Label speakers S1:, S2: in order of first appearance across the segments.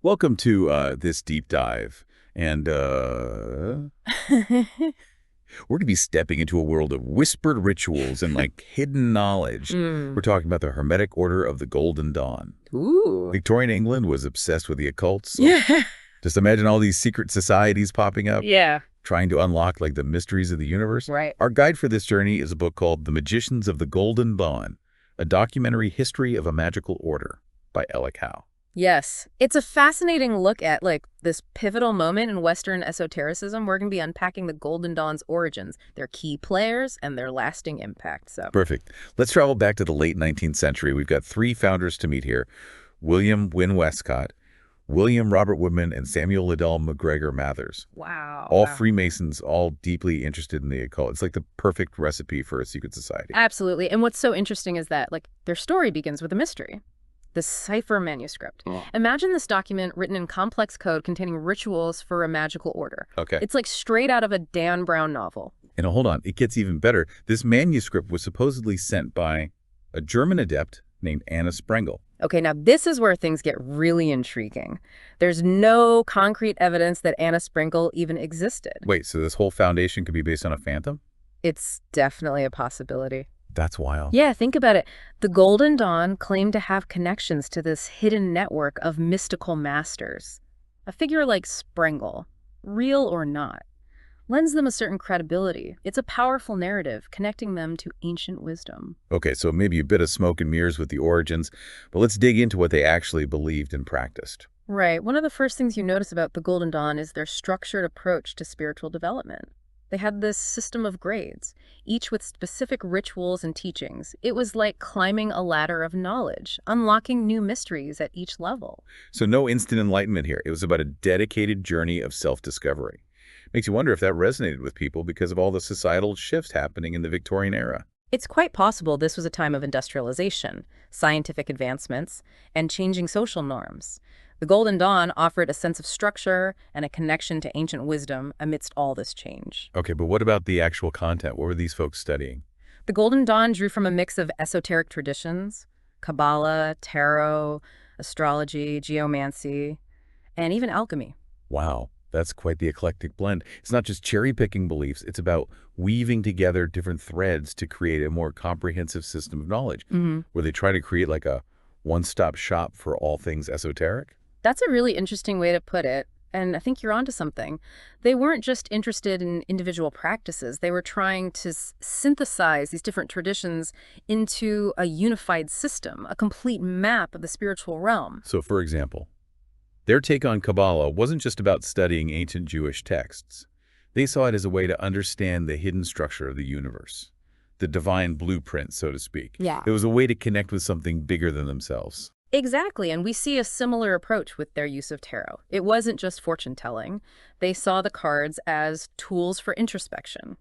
S1: Welcome to this deep dive. And we're going to be stepping into a world of whispered rituals and hidden knowledge. We're
S2: Mm.
S1: talking about the Hermetic Order of the Golden Dawn.
S2: Ooh.
S1: Victorian England was obsessed with the occult, so
S2: Yeah.
S1: just imagine all these secret societies popping up,
S2: Yeah.
S1: trying to unlock the mysteries of the universe.
S2: Right.
S1: Our guide for this journey is a book called The Magicians of the Golden Dawn, a documentary history of a magical order by Ellic Howe.
S2: Yes. It's a fascinating look at this pivotal moment in Western esotericism. We're going to be unpacking the Golden Dawn's origins, their key players, and their lasting impact. So,
S1: Perfect. Let's travel back to the late 19th century. We've got three founders to meet here: William Wynne Westcott, William Robert Woodman, and Samuel Liddell McGregor Mathers.
S2: wow.
S1: All
S2: Wow.
S1: Freemasons, all deeply interested in the occult. It's like the perfect recipe for a secret society.
S2: Absolutely. And what's so interesting is that their story begins with a mystery. The cipher manuscript.
S1: Oh.
S2: Imagine this document written in complex code containing rituals for a magical order.
S1: Okay.
S2: It's like straight out of a Dan Brown novel.
S1: And hold on, it gets even better. This manuscript was supposedly sent by a German adept named Anna Sprengel.
S2: Okay, now this is where things get really intriguing. There's no concrete evidence that Anna Sprinkle even existed.
S1: Wait, so this whole foundation could be based on a phantom?
S2: It's definitely a possibility.
S1: That's wild.
S2: Yeah, think about it. The Golden Dawn claimed to have connections to this hidden network of mystical masters. A figure like Sprengel, real or not, lends them a certain credibility. It's a powerful narrative connecting them to ancient wisdom.
S1: Okay, so maybe a bit of smoke and mirrors with the origins, but let's dig into what they actually believed and practiced.
S2: Right. One of the first things you notice about the Golden Dawn is their structured approach to spiritual development. They had this system of grades, each with specific rituals and teachings. It was like climbing a ladder of knowledge, unlocking new mysteries at each level.
S1: So no instant enlightenment here. It was about a dedicated journey of self-discovery. Makes you wonder if that resonated with people because of all the societal shifts happening in the Victorian era.
S2: It's quite possible this was a time of industrialization, scientific advancements, and changing social norms. The Golden Dawn offered a sense of structure and a connection to ancient wisdom amidst all this change.
S1: Okay, but what about the actual content? What were these folks studying?
S2: The Golden Dawn drew from a mix of esoteric traditions, Kabbalah, tarot, astrology, geomancy, and even alchemy.
S1: Wow, that's quite the eclectic blend. It's not just cherry-picking beliefs. It's about weaving together different threads to create a more comprehensive system of knowledge, where they try to create like a one-stop shop for all things esoteric.
S2: That's a really interesting way to put it, and I think you're onto something. They weren't just interested in individual practices. They were trying to synthesize these different traditions into a unified system, a complete map of the spiritual realm.
S1: So, for example, their take on Kabbalah wasn't just about studying ancient Jewish texts. They saw it as a way to understand the hidden structure of the universe, the divine blueprint, so to speak.
S2: Yeah.
S1: It was a way to connect with something bigger than themselves.
S2: Exactly, and we see a similar approach with their use of tarot. It wasn't just fortune-telling. They saw the cards as tools for introspection,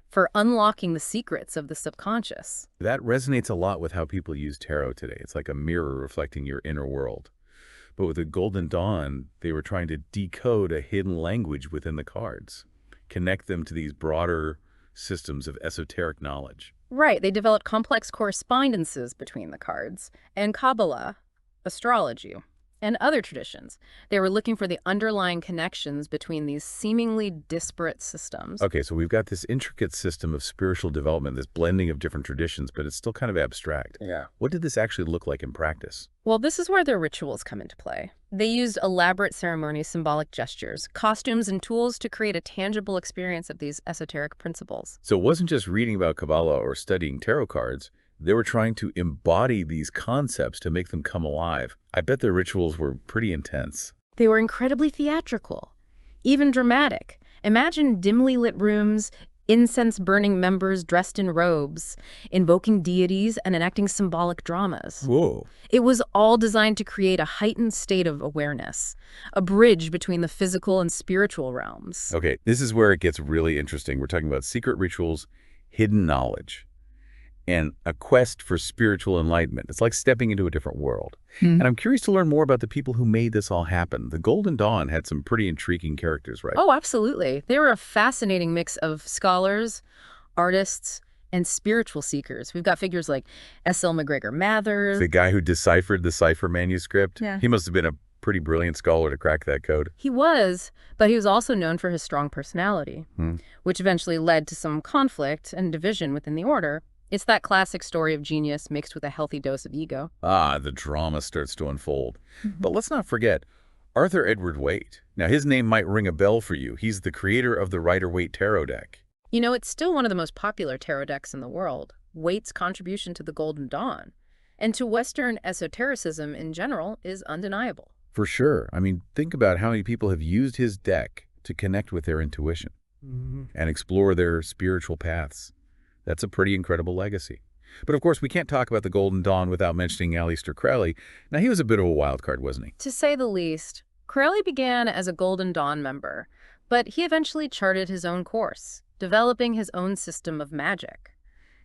S2: for unlocking the secrets of the subconscious.
S1: That resonates a lot with how people use tarot today. It's like a mirror reflecting your inner world. But with the Golden Dawn, they were trying to decode a hidden language within the cards, connect them to these broader systems of esoteric knowledge.
S2: Right, they developed complex correspondences between the cards, and Kabbalah, astrology, and other traditions. They were looking for the underlying connections between these seemingly disparate systems.
S1: Okay, so we've got this intricate system of spiritual development, this blending of different traditions, but it's still kind of abstract.
S2: Yeah.
S1: What did this actually look like in practice?
S2: Well, this is where their rituals come into play. They used elaborate ceremonies, symbolic gestures, costumes, and tools to create a tangible experience of these esoteric principles.
S1: So it wasn't just reading about Kabbalah or studying tarot cards. They were trying to embody these concepts to make them come alive. I bet their rituals were pretty intense.
S2: They were incredibly theatrical, even dramatic. Imagine dimly lit rooms, incense-burning members dressed in robes, invoking deities and enacting symbolic dramas.
S1: Whoa.
S2: It was all designed to create a heightened state of awareness, a bridge between the physical and spiritual realms.
S1: Okay, this is where it gets really interesting. We're talking about secret rituals, hidden knowledge, and a quest for spiritual enlightenment. It's like stepping into a different world. And I'm curious to learn more about the people who made this all happen. The Golden Dawn had some pretty intriguing characters, right?
S2: Oh, absolutely. They were a fascinating mix of scholars, artists, and spiritual seekers. We've got figures like S.L. McGregor Mathers.
S1: The guy who deciphered the cipher manuscript,
S2: Yeah.
S1: he must have been a pretty brilliant scholar to crack that code.
S2: He was, but he was also known for his strong personality, which eventually led to some conflict and division within the order. It's that classic story of genius mixed with a healthy dose of ego.
S1: Ah, the drama starts to unfold. But let's not forget Arthur Edward Waite. Now, his name might ring a bell for you. He's the creator of the Rider-Waite Tarot deck.
S2: You know, it's still one of the most popular tarot decks in the world. Waite's contribution to the Golden Dawn and to Western esotericism in general is undeniable.
S1: For sure. I mean, think about how many people have used his deck to connect with their intuition and explore their spiritual paths. That's a pretty incredible legacy. But of course, we can't talk about the Golden Dawn without mentioning Aleister Crowley. Now, he was a bit of a wild card, wasn't he?
S2: To say the least, Crowley began as a Golden Dawn member, but he eventually charted his own course, developing his own system of magic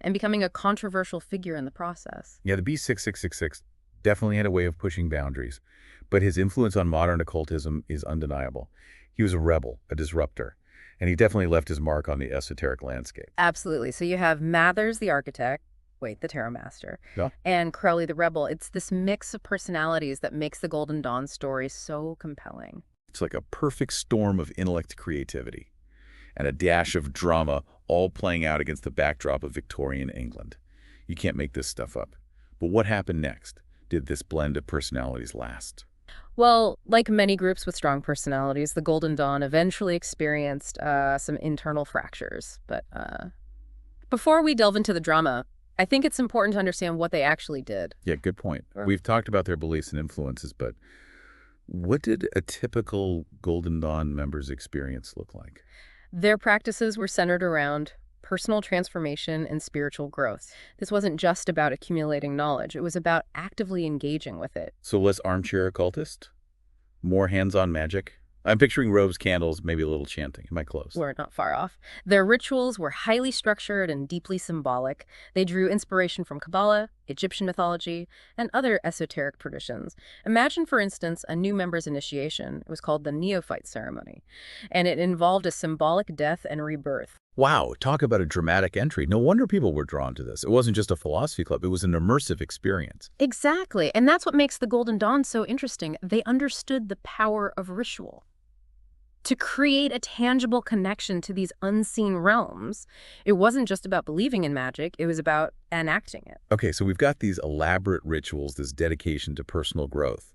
S2: and becoming a controversial figure in the process.
S1: Yeah, the B6666 definitely had a way of pushing boundaries, but his influence on modern occultism is undeniable. He was a rebel, a disruptor, and he definitely left his mark on the esoteric landscape.
S2: Absolutely. So you have Mathers, the architect, Waite, the tarot master,
S1: Yeah.
S2: and Crowley, the rebel. It's this mix of personalities that makes the Golden Dawn story so compelling.
S1: It's like a perfect storm of intellect creativity and a dash of drama all playing out against the backdrop of Victorian England. You can't make this stuff up. But what happened next? Did this blend of personalities last?
S2: Well, like many groups with strong personalities, the Golden Dawn eventually experienced some internal fractures. But before we delve into the drama, I think it's important to understand what they actually did.
S1: Yeah, good point. We've talked about their beliefs and influences, but what did a typical Golden Dawn member's experience look like?
S2: Their practices were centered around personal transformation and spiritual growth. This wasn't just about accumulating knowledge. It was about actively engaging with it.
S1: So less armchair occultist? More hands-on magic? I'm picturing robes, candles, maybe a little chanting. Am I close?
S2: We're not far off. Their rituals were highly structured and deeply symbolic. They drew inspiration from Kabbalah, Egyptian mythology, and other esoteric traditions. Imagine, for instance, a new member's initiation. It was called the neophyte ceremony, and it involved a symbolic death and rebirth.
S1: Wow, talk about a dramatic entry. No wonder people were drawn to this. It wasn't just a philosophy club. It was an immersive experience.
S2: Exactly, and that's what makes the Golden Dawn so interesting. They understood the power of ritual. To create a tangible connection to these unseen realms, it wasn't just about believing in magic, it was about enacting it.
S1: Okay, so we've got these elaborate rituals, this dedication to personal growth.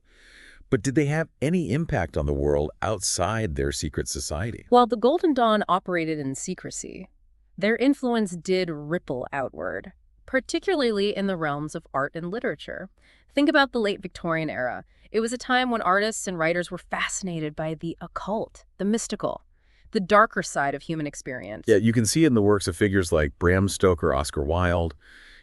S1: But did they have any impact on the world outside their secret society?
S2: While the Golden Dawn operated in secrecy, their influence did ripple outward, particularly in the realms of art and literature. Think about the late Victorian era. It was a time when artists and writers were fascinated by the occult, the mystical, the darker side of human experience.
S1: Yeah, you can see it in the works of figures like Bram Stoker, Oscar Wilde,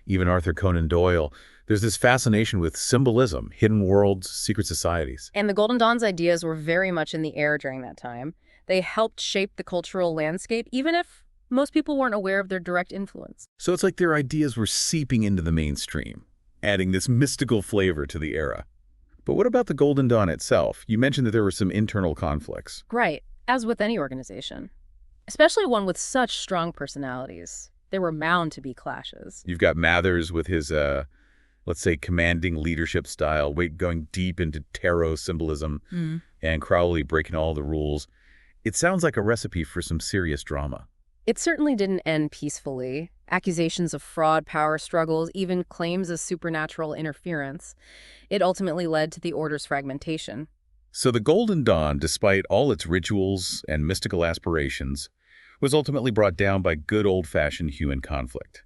S1: even Arthur Conan Doyle. There's this fascination with symbolism, hidden worlds, secret societies.
S2: And the Golden Dawn's ideas were very much in the air during that time. They helped shape the cultural landscape, even if most people weren't aware of their direct influence.
S1: So it's like their ideas were seeping into the mainstream, adding this mystical flavor to the era. But what about the Golden Dawn itself? You mentioned that there were some internal conflicts.
S2: Right, as with any organization, especially one with such strong personalities. There were bound to be clashes.
S1: You've got Mathers with his, let's say, commanding leadership style, Waite going deep into tarot symbolism, and Crowley breaking all the rules. It sounds like a recipe for some serious drama.
S2: It certainly didn't end peacefully. Accusations of fraud, power struggles, even claims of supernatural interference. It ultimately led to the order's fragmentation.
S1: So the Golden Dawn, despite all its rituals and mystical aspirations, was ultimately brought down by good old-fashioned human conflict.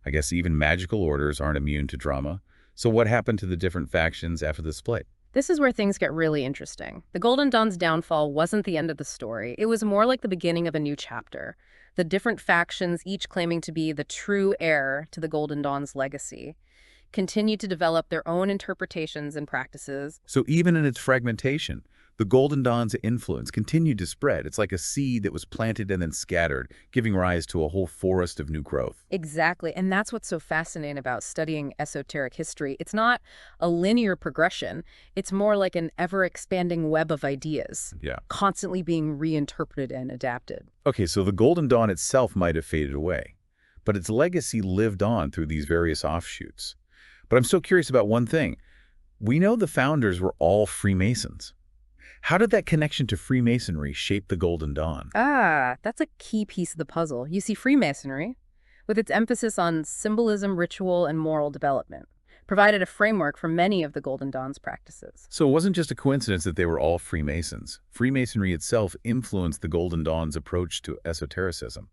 S1: I guess even magical orders aren't immune to drama. So what happened to the different factions after the split?
S2: This is where things get really interesting. The Golden Dawn's downfall wasn't the end of the story. It was more like the beginning of a new chapter. The different factions, each claiming to be the true heir to the Golden Dawn's legacy, continued to develop their own interpretations and practices.
S1: So even in its fragmentation, the Golden Dawn's influence continued to spread. It's like a seed that was planted and then scattered, giving rise to a whole forest of new growth.
S2: Exactly, and that's what's so fascinating about studying esoteric history. It's not a linear progression. It's more like an ever-expanding web of ideas, constantly being reinterpreted and adapted.
S1: Okay, so the Golden Dawn itself might have faded away, but its legacy lived on through these various offshoots. But I'm so curious about one thing. We know the founders were all Freemasons. How did that connection to Freemasonry shape the Golden Dawn?
S2: Ah, that's a key piece of the puzzle. You see, Freemasonry, with its emphasis on symbolism, ritual, and moral development, provided a framework for many of the Golden Dawn's practices.
S1: So it wasn't just a coincidence that they were all Freemasons. Freemasonry itself influenced the Golden Dawn's approach to esotericism.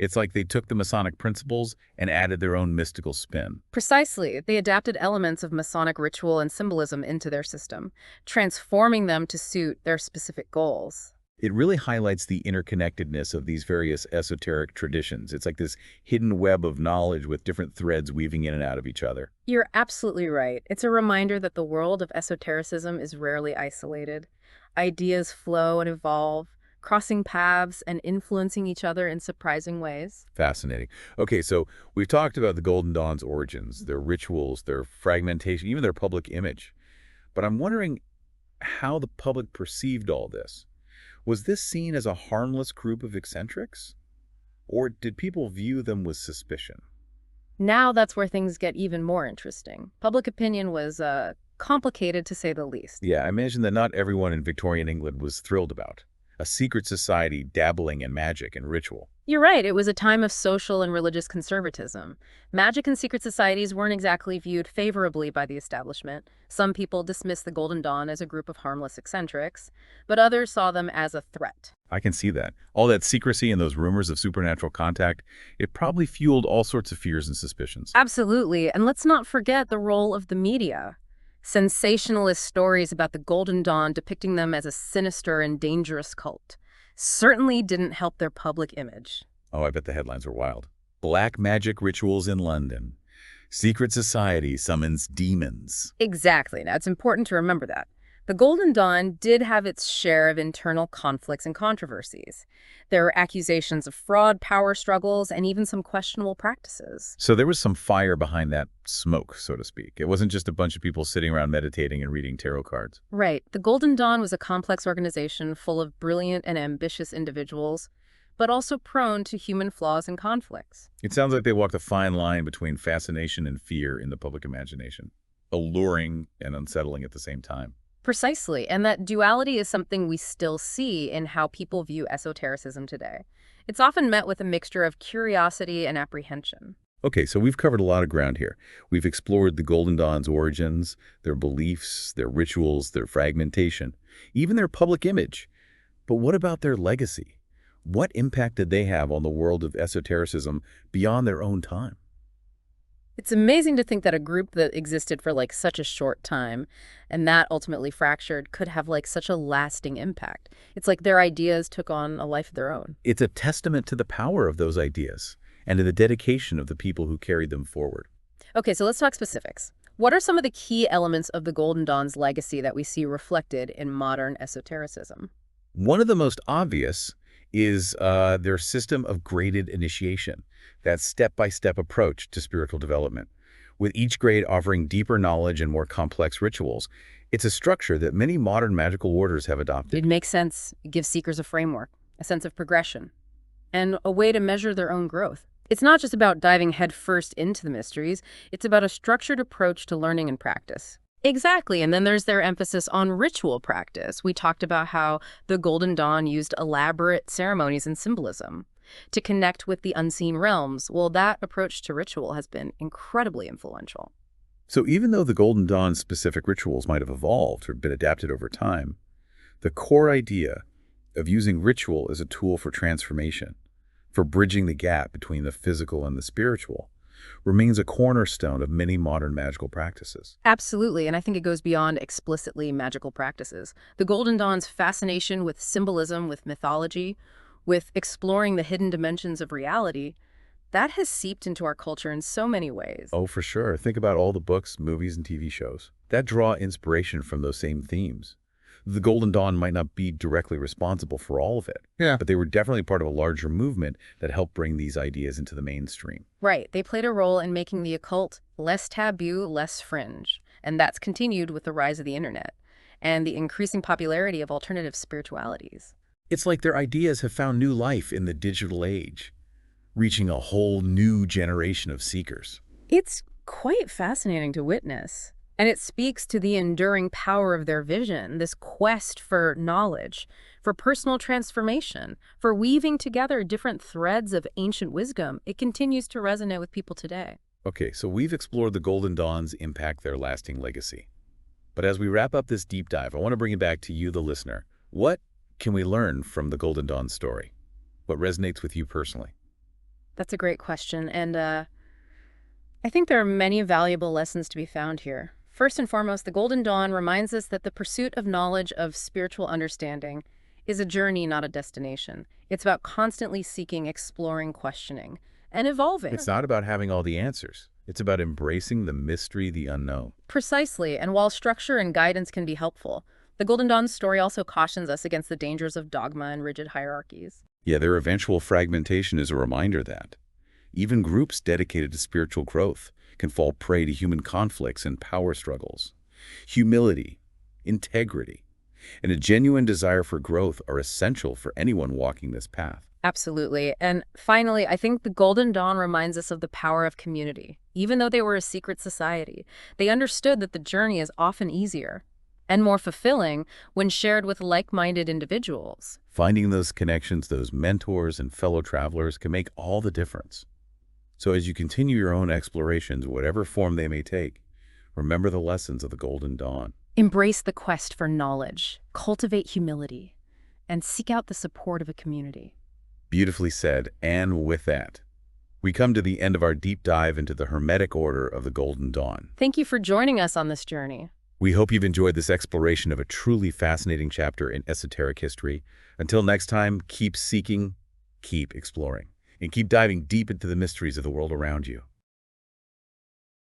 S1: It's like they took the Masonic principles and added their own mystical spin.
S2: Precisely, they adapted elements of Masonic ritual and symbolism into their system, transforming them to suit their specific goals.
S1: It really highlights the interconnectedness of these various esoteric traditions. It's like this hidden web of knowledge with different threads weaving in and out of each other.
S2: You're absolutely right. It's a reminder that the world of esotericism is rarely isolated. Ideas flow and evolve, crossing paths and influencing each other in surprising ways.
S1: Fascinating. Okay, so we've talked about the Golden Dawn's origins, their rituals, their fragmentation, even their public image. But I'm wondering how the public perceived all this. Was this seen as a harmless group of eccentrics? Or did people view them with suspicion?
S2: Now that's where things get even more interesting. Public opinion was complicated, to say the least.
S1: Yeah, I imagine that not everyone in Victorian England was thrilled about a secret society dabbling in magic and ritual.
S2: You're right, it was a time of social and religious conservatism. Magic and secret societies weren't exactly viewed favorably by the establishment. Some people dismissed the Golden Dawn as a group of harmless eccentrics, but others saw them as a threat.
S1: I can see that. All that secrecy and those rumors of supernatural contact, it probably fueled all sorts of fears and suspicions.
S2: Absolutely, and let's not forget the role of the media. Sensationalist stories about the Golden Dawn depicting them as a sinister and dangerous cult certainly didn't help their public image.
S1: Oh, I bet the headlines were wild. Black magic rituals in London. Secret society summons demons.
S2: Exactly. Now, it's important to remember that. The Golden Dawn did have its share of internal conflicts and controversies. There were accusations of fraud, power struggles, and even some questionable practices.
S1: So there was some fire behind that smoke, so to speak. It wasn't just a bunch of people sitting around meditating and reading tarot cards.
S2: Right. The Golden Dawn was a complex organization full of brilliant and ambitious individuals, but also prone to human flaws and conflicts.
S1: It sounds like they walked a fine line between fascination and fear in the public imagination, alluring and unsettling at the same time.
S2: Precisely, and that duality is something we still see in how people view esotericism today. It's often met with a mixture of curiosity and apprehension.
S1: Okay, so we've covered a lot of ground here. We've explored the Golden Dawn's origins, their beliefs, their rituals, their fragmentation, even their public image. But what about their legacy? What impact did they have on the world of esotericism beyond their own time?
S2: It's amazing to think that a group that existed for such a short time and that ultimately fractured could have such a lasting impact. It's like their ideas took on a life of their own.
S1: It's a testament to the power of those ideas and to the dedication of the people who carried them forward.
S2: Okay, so let's talk specifics. What are some of the key elements of the Golden Dawn's legacy that we see reflected in modern esotericism?
S1: One of the most obvious is their system of graded initiation, that step-by-step approach to spiritual development, with each grade offering deeper knowledge and more complex rituals. It's a structure that many modern magical orders have adopted.
S2: It makes sense. It gives seekers a framework, a sense of progression, and a way to measure their own growth. It's not just about diving headfirst into the mysteries, it's about a structured approach to learning and practice. Exactly, and then there's their emphasis on ritual practice. We talked about how the Golden Dawn used elaborate ceremonies and symbolism to connect with the unseen realms. Well, that approach to ritual has been incredibly influential.
S1: So even though the Golden Dawn's specific rituals might have evolved or been adapted over time, the core idea of using ritual as a tool for transformation, for bridging the gap between the physical and the spiritual, remains a cornerstone of many modern magical practices.
S2: Absolutely, and I think it goes beyond explicitly magical practices. The Golden Dawn's fascination with symbolism, with mythology, with exploring the hidden dimensions of reality, that has seeped into our culture in so many ways.
S1: Oh, for sure. Think about all the books, movies, and TV shows that draw inspiration from those same themes. The Golden Dawn might not be directly responsible for all of it, but they were definitely part of a larger movement that helped bring these ideas into the mainstream.
S2: Right. They played a role in making the occult less taboo, less fringe. And that's continued with the rise of the internet and the increasing popularity of alternative spiritualities.
S1: It's like their ideas have found new life in the digital age, reaching a whole new generation of seekers.
S2: It's quite fascinating to witness. And it speaks to the enduring power of their vision, this quest for knowledge, for personal transformation, for weaving together different threads of ancient wisdom. It continues to resonate with people today.
S1: Okay, so we've explored the Golden Dawn's impact, their lasting legacy. But as we wrap up this deep dive, I want to bring it back to you, the listener. What can we learn from the Golden Dawn story? What resonates with you personally?
S2: That's a great question, and I think there are many valuable lessons to be found here. First and foremost, the Golden Dawn reminds us that the pursuit of knowledge, of spiritual understanding, is a journey, not a destination. It's about constantly seeking, exploring, questioning, and evolving.
S1: It's not about having all the answers. It's about embracing the mystery, the unknown.
S2: Precisely, and while structure and guidance can be helpful, the Golden Dawn's story also cautions us against the dangers of dogma and rigid hierarchies.
S1: Yeah, their eventual fragmentation is a reminder that even groups dedicated to spiritual growth can fall prey to human conflicts and power struggles. Humility, integrity, and a genuine desire for growth are essential for anyone walking this path.
S2: Absolutely. And finally, I think the Golden Dawn reminds us of the power of community. Even though they were a secret society, they understood that the journey is often easier and more fulfilling when shared with like-minded individuals.
S1: Finding those connections, those mentors and fellow travelers can make all the difference. So as you continue your own explorations, whatever form they may take, remember the lessons of the Golden Dawn.
S2: Embrace the quest for knowledge, cultivate humility, and seek out the support of a community.
S1: Beautifully said. And with that, we come to the end of our deep dive into the Hermetic Order of the Golden Dawn.
S2: Thank you for joining us on this journey.
S1: We hope you've enjoyed this exploration of a truly fascinating chapter in esoteric history. Until next time, keep seeking, keep exploring, and keep diving deep into the mysteries of the world around you.